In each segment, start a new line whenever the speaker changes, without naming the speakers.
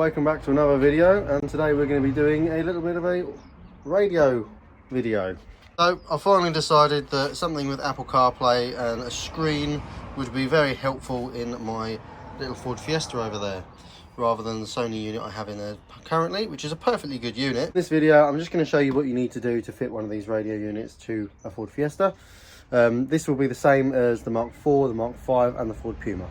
welcome back to another video, and today we're going to be doing a little bit of a radio video. So I finally decided that something with Apple CarPlay and a screen would be very helpful in my little Ford Fiesta over there, rather than the Sony unit I have in there currently, which is a perfectly good unit. In this video I'm just going to show you what you need to do to fit one of these radio units to a Ford Fiesta. This will be the same as the Mark IV, the Mark V and the Ford Puma.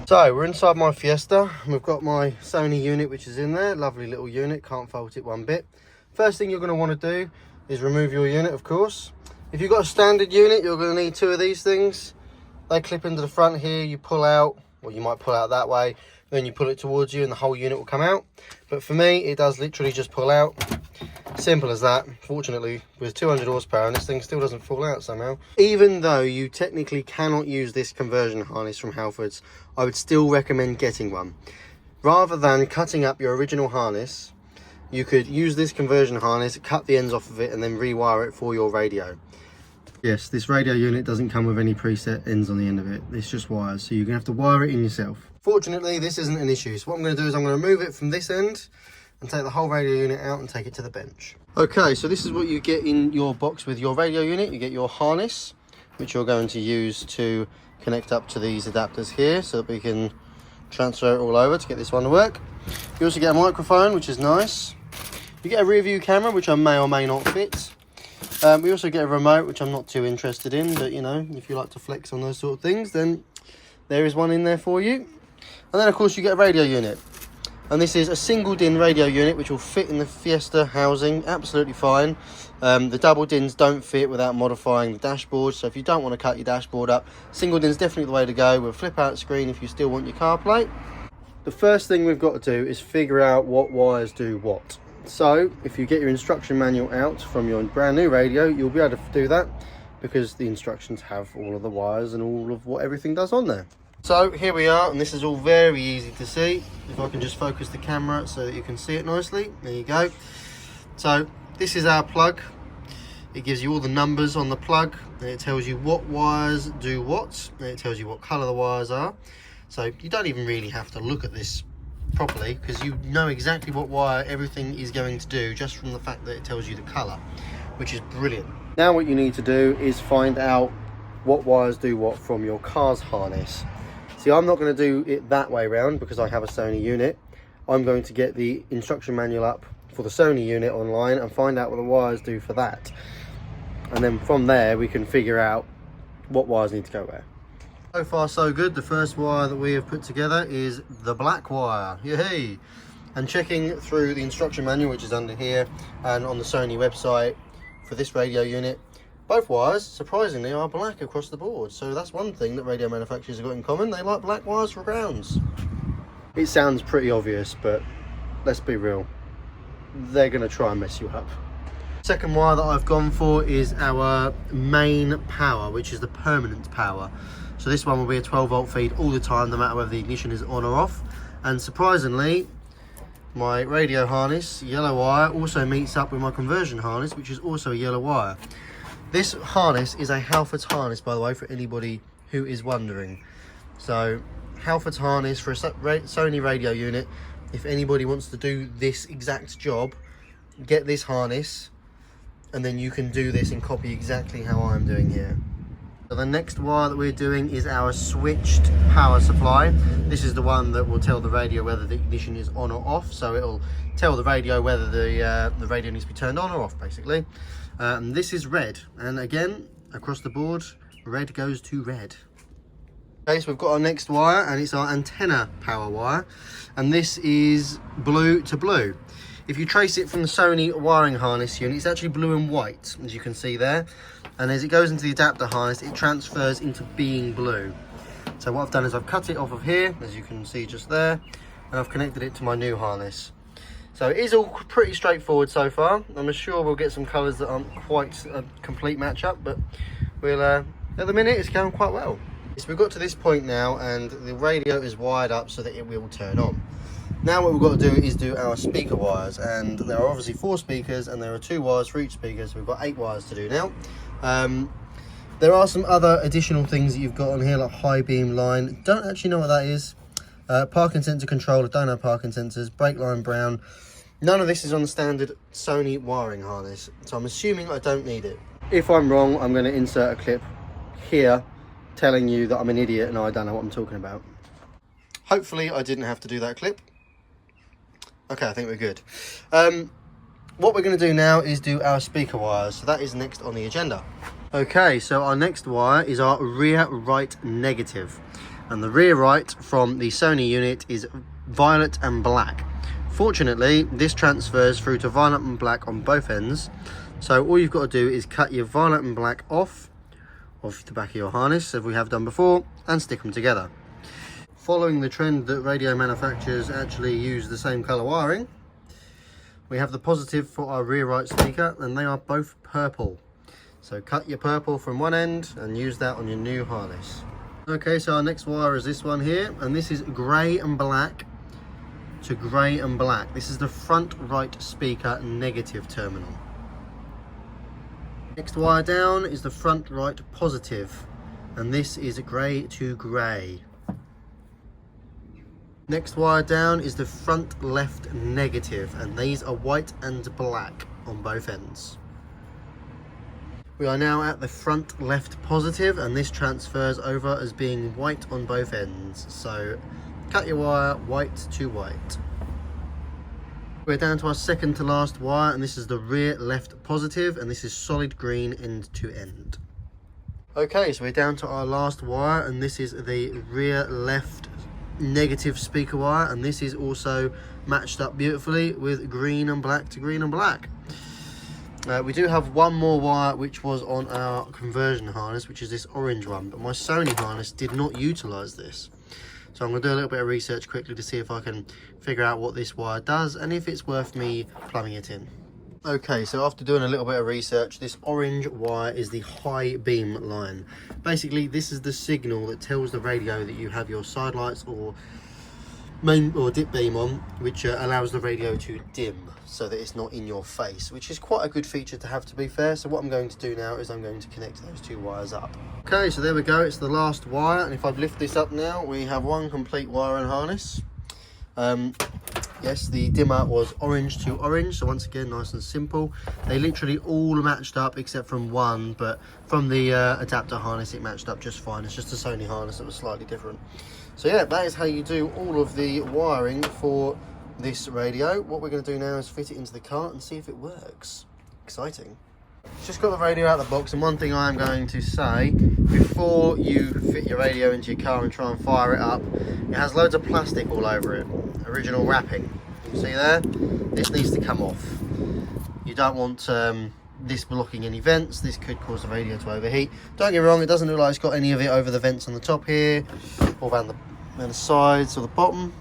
So we're inside my Fiesta, and we've got my Sony unit which is in there. Lovely little unit, can't fault it one bit. First thing you're going to want to do is remove your unit, of course. If you've got a standard unit, you're going to need two of these things. They clip into the front here, you pull out, or you might pull out that way, then you pull it towards you and the whole unit will come out. But for me, it does literally just pull out. Simple as that. Fortunately, with 200 horsepower, and this thing still doesn't fall out somehow. Even though you technically cannot use this conversion harness from Halfords, I would still recommend getting one. Rather than cutting up your original harness, you could use this conversion harness, cut the ends off of it, and then rewire it for your radio. Yes, this radio unit doesn't come with any preset ends on the end of it. It's just wires, so you're going to have to wire it in yourself. Fortunately, this isn't an issue. So what I'm going to do is I'm going to remove it from this end and take the whole radio unit out and take it to the bench. Okay, so this is what you get in your box with your radio unit. You get your harness, which you're going to use to connect up to these adapters here so that we can transfer it all over to get this one to work. You also get a microphone, which is nice. You get a rear view camera, which I may or may not fit. We also get a remote, which I'm not too interested in, but you know, if you like to flex on those sort of things, then there is one in there for you. And then of course you get a radio unit. And this is a single DIN radio unit which will fit in the Fiesta housing absolutely fine. The double DINs don't fit without modifying the dashboard, so if you don't want to cut your dashboard up, single DIN's definitely the way to go with a flip out screen if you still want your CarPlay. The first thing we've got to do is figure out what wires do what. So if you get your instruction manual out from your brand new radio, you'll be able to do that because the instructions have all of the wires and all of what everything does on there. So here we are, and this is all very easy to see. If I can just focus the camera so that you can see it nicely. There you go. So this is our plug. It gives you all the numbers on the plug, and it tells you what wires do what, and it tells you what colour the wires are. So you don't even really have to look at this properly because you know exactly what wire everything is going to do just from the fact that it tells you the colour, which is brilliant. Now what you need to do is find out what wires do what from your car's harness. See, I'm not going to do it that way round because I have a Sony unit. I'm going to get the instruction manual up for the Sony unit online and find out what the wires do for that. And then from there we can figure out what wires need to go where. So far so good. The first wire that we have put together is the black wire. Yay! And checking through the instruction manual, which is under here, and on the Sony website for this radio unit, both wires, surprisingly, are black across the board. So that's one thing that radio manufacturers have got in common. They like black wires for grounds. It sounds pretty obvious, but let's be real. They're going to try and mess you up. Second wire that I've gone for is our main power, which is the permanent power. So this one will be a 12 volt feed all the time, no matter whether the ignition is on or off. And surprisingly, my radio harness, yellow wire, also meets up with my conversion harness, which is also a yellow wire. This harness is a Halfords harness, by the way, for anybody who is wondering. So Halfords harness for a Sony radio unit. If anybody wants to do this exact job, get this harness, and then you can do this and copy exactly how I'm doing here. So the next wire that we're doing is our switched power supply. This is the one that will tell the radio whether the ignition is on or off. So it'll tell the radio whether the radio needs to be turned on or off, basically. This is red, and again, across the board, red goes to red. Okay, so we've got our next wire, and it's our antenna power wire, and this is blue to blue. If you trace it from the Sony wiring harness unit, it's actually blue and white, as you can see there. And as it goes into the adapter harness, it transfers into being blue. So what I've done is I've cut it off of here, as you can see just there, and I've connected it to my new harness. So it is all pretty straightforward so far. I'm sure we'll get some colours that aren't quite a complete match-up, but we'll, at the minute, it's going quite well. So we've got to this point now, and the radio is wired up so that it will turn on. Now what we've got to do is do our speaker wires, and there are obviously 4 speakers, and there are 2 wires for each speaker, so we've got 8 wires to do now. There are some other additional things that you've got on here, like high beam line. Don't actually know what that is. Parking sensor controller, don't have parking sensors. Brake line brown. None of this is on the standard Sony wiring harness, so I'm assuming I don't need it. If I'm wrong, I'm going to insert a clip here telling you that I'm an idiot and I don't know what I'm talking about. Hopefully I didn't have to do that clip. Okay, I think we're good. What we're going to do now is do our speaker wires, so that is next on the agenda. Okay, so our next wire is our rear right negative, and the rear right from the Sony unit is violet and black. Fortunately, this transfers through to violet and black on both ends, so all you've got to do is cut your violet and black off the back of your harness, as we have done before, and stick them together. Following the trend that radio manufacturers actually use the same colour wiring, we have the positive for our rear right speaker, and they are both purple. So cut your purple from one end and use that on your new harness. Okay, so our next wire is this one here, and this is grey and black to grey and black. This is the front right speaker negative terminal. Next wire down is the front right positive, and this is grey to grey. Next wire down is the front left negative, and these are white and black on both ends. We are now at the front left positive, and this transfers over as being white on both ends. So cut your wire white to white. We're down to our second to last wire, and this is the rear left positive, and this is solid green end to end. Okay, so we're down to our last wire, and this is the rear left negative speaker wire, and this is also matched up beautifully with green and black to green and black. We do have one more wire which was on our conversion harness, which is this orange one, but my Sony harness did not utilize this. So I'm going to do a little bit of research quickly to see if I can figure out what this wire does and if it's worth me plumbing it in. Okay, so after doing a little bit of research, this orange wire is the high beam line. Basically, this is the signal that tells the radio that you have your side lights or main or dip beam on, which allows the radio to dim so that it's not in your face, which is quite a good feature to have, to be fair. So what I'm going to do now is I'm going to connect those two wires up. Okay, so there we go, it's the last wire, and if I lift this up now, we have one complete wire and harness. Yes, the dimmer was orange to orange, so once again, nice and simple. They literally all matched up except from one, but from the adapter harness, it matched up just fine. It's just a Sony harness that was slightly different. So yeah, that is how you do all of the wiring for this radio. What we're going to do now is fit it into the car and see if it works. Exciting. Just got the radio out of the box, and one thing I am going to say, before you fit your radio into your car and try and fire it up, it has loads of plastic all over it, original wrapping. You see there? This needs to come off. You don't want this blocking any vents. This could cause the radio to overheat. Don't get me wrong, it doesn't look like it's got any of it over the vents on the top here, or around the sides or the bottom.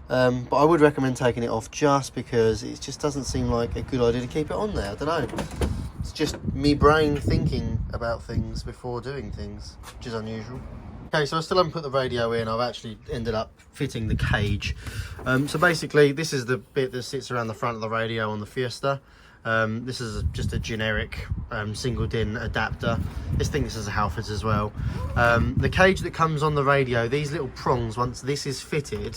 But I would recommend taking it off, just because it just doesn't seem like a good idea to keep it on there. I don't know. It's just me brain thinking about things before doing things, which is unusual. Okay, so I still haven't put the radio in. I've actually ended up fitting the cage. So basically, this is the bit that sits around the front of the radio on the Fiesta. This is just a generic single DIN adapter. This is a Halfords as well. The cage that comes on the radio, these little prongs, once this is fitted,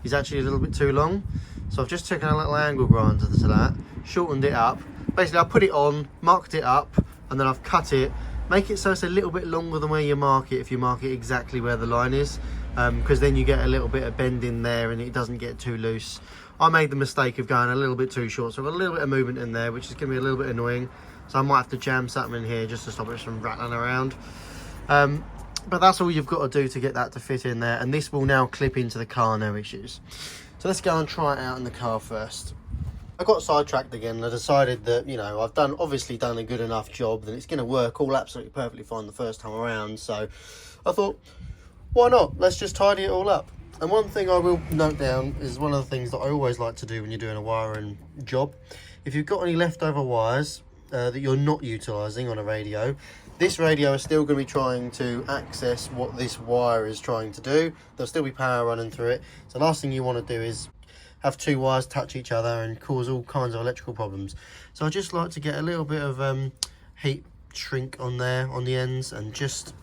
is actually a little bit too long. So I've just taken a little angle grinder to that, shortened it up. Basically, I put it on, marked it up, and then I've cut it. Make it so it's a little bit longer than where you mark it, if you mark it exactly where the line is, because then you get a little bit of bend in there and it doesn't get too loose. I made the mistake of going a little bit too short, so I've got a little bit of movement in there, which is going to be a little bit annoying. So I might have to jam something in here just to stop it from rattling around. But that's all you've got to do to get that to fit in there, and this will now clip into the car, no issues. So let's go and try it out in the car first. I got sidetracked again, and I decided that, you know, I've obviously done a good enough job that it's going to work all absolutely perfectly fine the first time around. So I thought, why not? Let's just tidy it all up. And one thing I will note down is one of the things that I always like to do when you're doing a wiring job. If you've got any leftover wires that you're not utilising on a radio, this radio is still going to be trying to access what this wire is trying to do. There'll still be power running through it. So the last thing you want to do is have two wires touch each other and cause all kinds of electrical problems. So I just like to get a little bit of heat shrink on there on the ends and just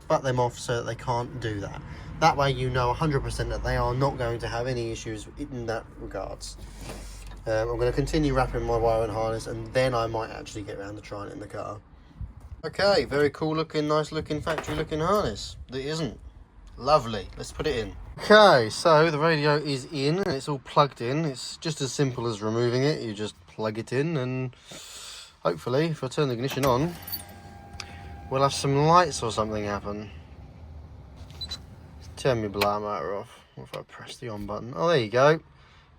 butt them off so that they can't do that. That way you know 100% that they are not going to have any issues in that regards. I'm going to continue wrapping my wire and harness, and then I might actually get around to trying it in the car. Okay, very cool looking, nice looking, factory looking harness. That isn't. Lovely. Let's put it in. Okay, so the radio is in and it's all plugged in. It's just as simple as removing it. You just plug it in, and hopefully if I turn the ignition on, we'll have some lights or something happen. Let's turn my blower motor off. What if I press the on button? Oh, there you go.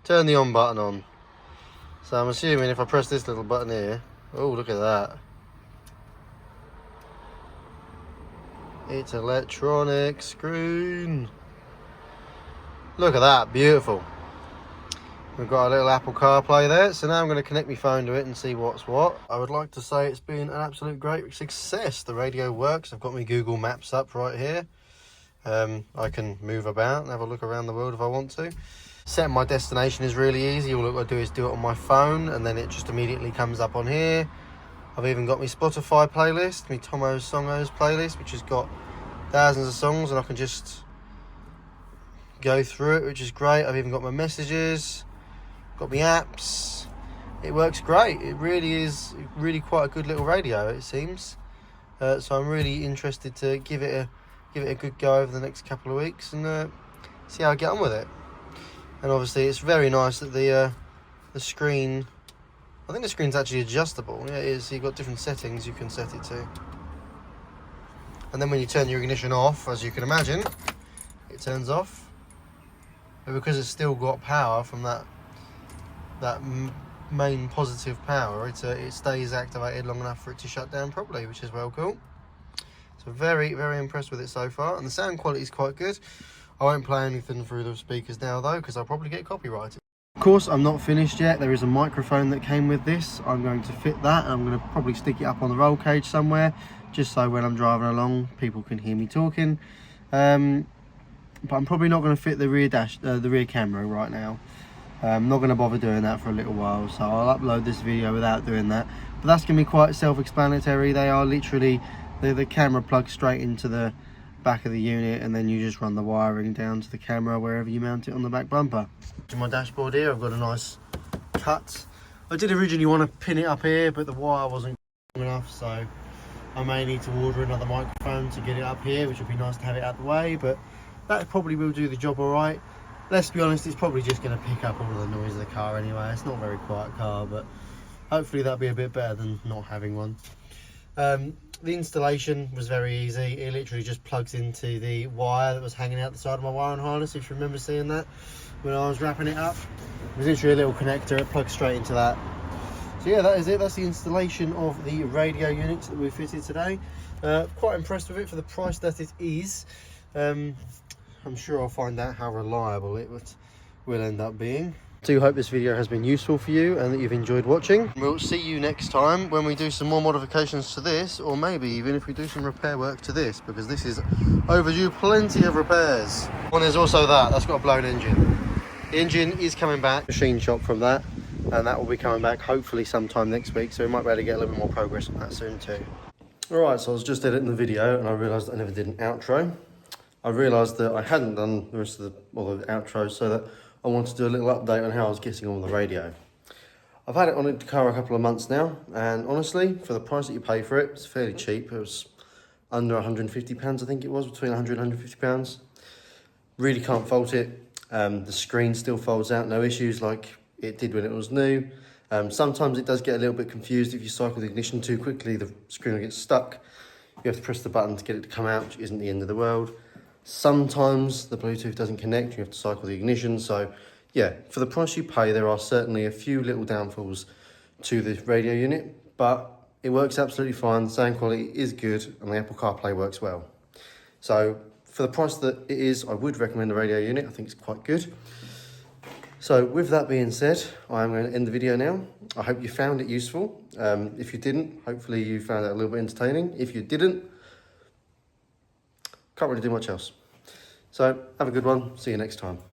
Turn the on button on. So I'm assuming if I press this little button here, oh, look at that. It's electronic screen. Look at that, beautiful. We've got a little Apple CarPlay there, so now I'm going to connect my phone to it and see what's what. I would like to say it's been an absolute great success. The radio works. I've got my Google Maps up right here. I can move about and have a look around the world if I want to. Setting my destination is really easy. All I've got to do is do it on my phone, and then it just immediately comes up on here. I've even got my Spotify playlist, my Tomo's Songos playlist, which has got thousands of songs, and I can just go through it, which is great. I've even got my messages, got my apps. It works great. It really is really quite a good little radio, it seems. So I'm really interested to give it a good go over the next couple of weeks and see how I get on with it. And obviously it's very nice that the screen, I think the screen's actually adjustable. Yeah, it is. You've got different settings you can set it to. And then when you turn your ignition off, as you can imagine, it turns off. But because it's still got power from that main positive power, it stays activated long enough for it to shut down properly, which is well cool. So very, very impressed with it so far. And the sound quality is quite good. I won't play anything through the speakers now though, because I'll probably get copyrighted. Of course, I'm not finished yet. There is a microphone that came with this. I'm going to fit that, and I'm going to probably stick it up on the roll cage somewhere, just so when I'm driving along, people can hear me talking. But I'm probably not going to fit the rear camera right now. I'm not going to bother doing that for a little while, so I'll upload this video without doing that. But that's going to be quite self-explanatory. They are literally, the camera plugs straight into the back of the unit, and then you just run the wiring down to the camera wherever you mount it on the back bumper. To my dashboard here, I've got a nice cut. I did originally want to pin it up here, but the wire wasn't long enough, so I may need to order another microphone to get it up here, which would be nice to have it out the way, but that probably will do the job all right. Let's be honest, it's probably just going to pick up all of the noise of the car anyway. It's not a very quiet car, but hopefully that'll be a bit better than not having one. The installation was very easy. It literally just plugs into the wire that was hanging out the side of my wire and harness, if you remember seeing that when I was wrapping it up. It was literally a little connector, it plugs straight into that. So yeah, that is it. That's the installation of the radio unit that we fitted today. Quite impressed with it for the price that it is. I'm sure I'll find out how reliable it will end up being. I do hope this video has been useful for you and that you've enjoyed watching. We'll see you next time when we do some more modifications to this, or maybe even if we do some repair work to this, because this is overdue plenty of repairs. And there's also that's got a blown engine. The engine is coming back, machine shop from that, and that will be coming back hopefully sometime next week, so we might be able to get a little bit more progress on that soon too. Alright, so I was just editing the video and I realised I never did an outro. I realised that I hadn't done the rest of the outro, so that I wanted to do a little update on how I was getting on with the radio. I've had it on the car a couple of months now, and honestly, for the price that you pay for it, it's fairly cheap. It was under £150, I think it was, between 100 and 150 pounds. Really can't fault it. The screen still folds out, no issues like it did when it was new. Sometimes it does get a little bit confused. If you cycle the ignition too quickly, the screen will get stuck. You have to press the button to get it to come out, which isn't the end of the world. Sometimes the Bluetooth doesn't connect, you have to cycle the ignition. So yeah, for the price you pay, there are certainly a few little downfalls to the radio unit, but it works absolutely fine. The sound quality is good and the Apple CarPlay works well. So for the price that it is, I would recommend the radio unit. I think it's quite good. So with that being said, I'm going to end the video now. I hope you found it useful. If you didn't, hopefully you found it a little bit entertaining. If you didn't, can't really do much else. So have a good one. See you next time.